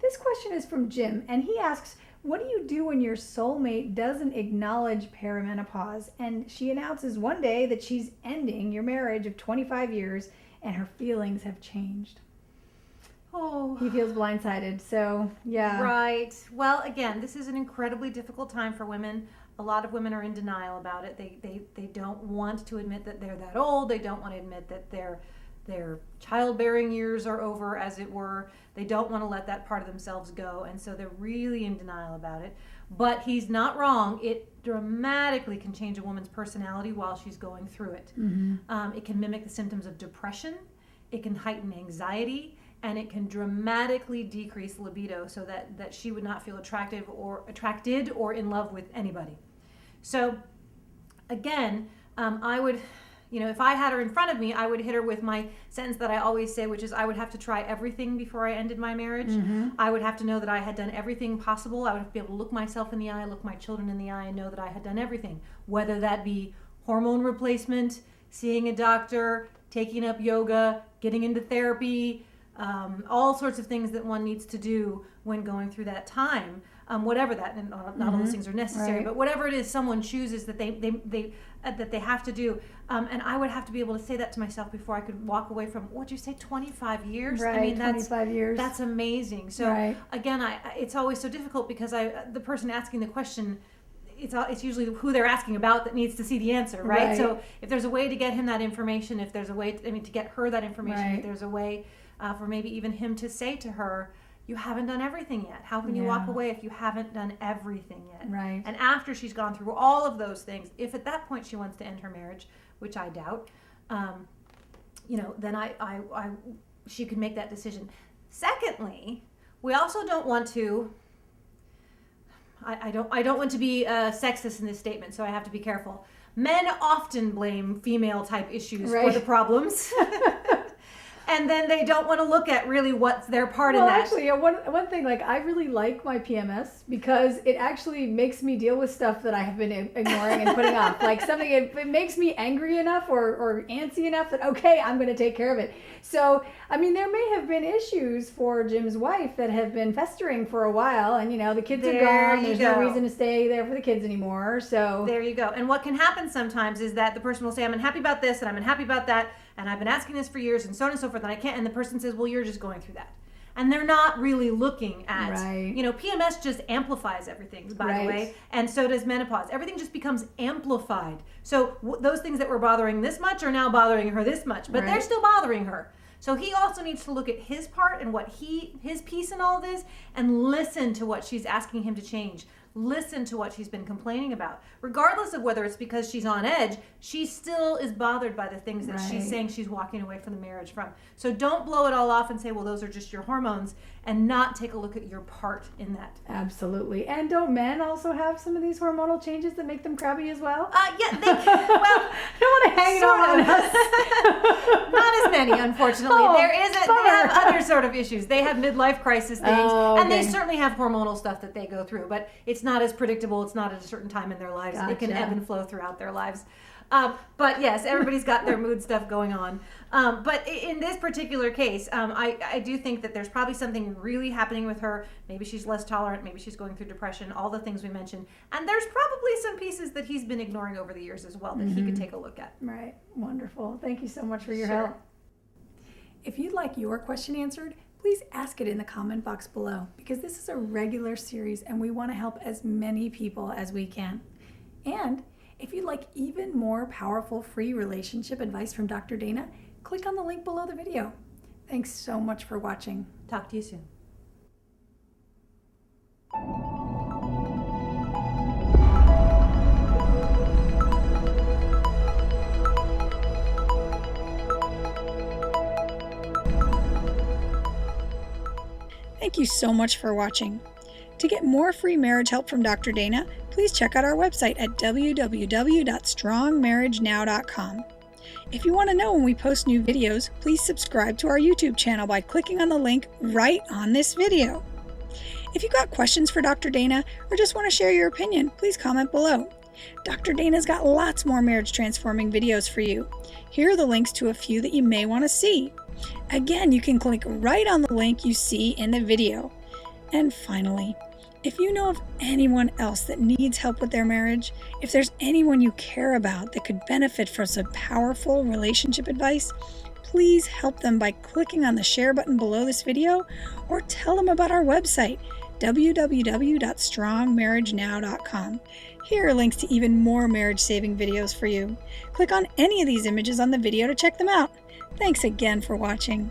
This question is from Jim, and he asks, what do you do when your soulmate doesn't acknowledge perimenopause? And she announces one day that she's ending your marriage of 25 years and her feelings have changed. Oh, he feels blindsided. So, yeah. Right. Well, again, this is an incredibly difficult time for women. A lot of women are in denial about it. They don't want to admit that they're that old. They don't want to admit that their childbearing years are over, as it were. They don't want to let that part of themselves go, and so they're really in denial about it. But he's not wrong. It dramatically can change a woman's personality while she's going through it. Mm-hmm. It can mimic the symptoms of depression. It can heighten anxiety, and it can dramatically decrease libido so that she would not feel attracted or in love with anybody. So again, I would, if I had her in front of me, I would hit her with my sentence that I always say, which is I would have to try everything before I ended my marriage. Mm-hmm. I would have to know that I had done everything possible. I would have to be able to look myself in the eye, look my children in the eye, and know that I had done everything, whether that be hormone replacement, seeing a doctor, taking up yoga, getting into therapy, all sorts of things that one needs to do when going through that time. Whatever that, and not all those things are necessary, Right. but whatever it is someone chooses that they have to do, and I would have to be able to say that to myself before I could walk away from, what'd you say, 25 years? Right, I mean, 25 years. That's amazing. So Right. again, it's always so difficult because the person asking the question, it's usually who they're asking about that needs to see the answer, right? Right. So if there's a way to get him that information, if there's a way, to get her that information, Right. if there's a way for maybe even him to say to her, you haven't done everything yet. How can you walk Yeah. away if you haven't done everything yet? Right. And after she's gone through all of those things, if at that point she wants to end her marriage, which I doubt, then she could make that decision. Secondly, we also don't want to. I don't want to be sexist in this statement, so I have to be careful. Men often blame female type issues Right. for the problems. And then they don't want to look at really what's their part in that. Actually, one thing, I really like my PMS because it actually makes me deal with stuff that I have been ignoring and putting off. Like something, it makes me angry enough or antsy enough that, okay, I'm going to take care of it. So, I mean, there may have been issues for Jim's wife that have been festering for a while, and, the kids are gone. There's no reason to stay there for the kids anymore. So there you go. And what can happen sometimes is that the person will say, I'm unhappy about this and I'm unhappy about that, and I've been asking this for years and so on and so forth, and I can't. And the person says, well, you're just going through that. And they're not really looking at, Right. PMS just amplifies everything, by Right. the way. And so does menopause. Everything just becomes amplified. So those things that were bothering this much are now bothering her this much, but they're Right. still bothering her. So he also needs to look at his part and his piece in all this, and listen to what she's asking him to change. Listen to what she's been complaining about. Regardless of whether it's because she's on edge, she still is bothered by the things that Right. she's saying she's walking away from the marriage from. So don't blow it all off and say, well, those are just your hormones, and not take a look at your part in that. Absolutely. And don't men also have some of these hormonal changes that make them crabby as well? Yeah, I don't want to hang it on us. Not as many, unfortunately. Oh, They have other sort of issues. They have midlife crisis things, Oh, and they okay. certainly have hormonal stuff that they go through, but it's not as predictable. It's not at a certain time in their lives. It can Gotcha. ebb and flow throughout their lives. But yes, everybody's got their mood stuff going on. But in this particular case, I do think that there's probably something really happening with her. Maybe she's less tolerant. Maybe she's going through depression, all the things we mentioned. And there's probably some pieces that he's been ignoring over the years as well that he could take a look at. Right. Wonderful. Thank you so much for your Sure. help. If you'd like your question answered, please ask it in the comment box below, because this is a regular series and we want to help as many people as we can. And if you'd like even more powerful free relationship advice from Dr. Dana, click on the link below the video. Thanks so much for watching. Talk to you soon. Thank you so much for watching. To get more free marriage help from Dr. Dana, please check out our website at www.strongmarriagenow.com. If you want to know when we post new videos, please subscribe to our YouTube channel by clicking on the link right on this video. If you've got questions for Dr. Dana or just want to share your opinion, please comment below. Dr. Dana's got lots more marriage transforming videos for you. Here are the links to a few that you may want to see. Again, you can click right on the link you see in the video. And finally, if you know of anyone else that needs help with their marriage, if there's anyone you care about that could benefit from some powerful relationship advice, please help them by clicking on the share button below this video or tell them about our website, www.strongmarriagenow.com. Here are links to even more marriage-saving videos for you. Click on any of these images on the video to check them out. Thanks again for watching.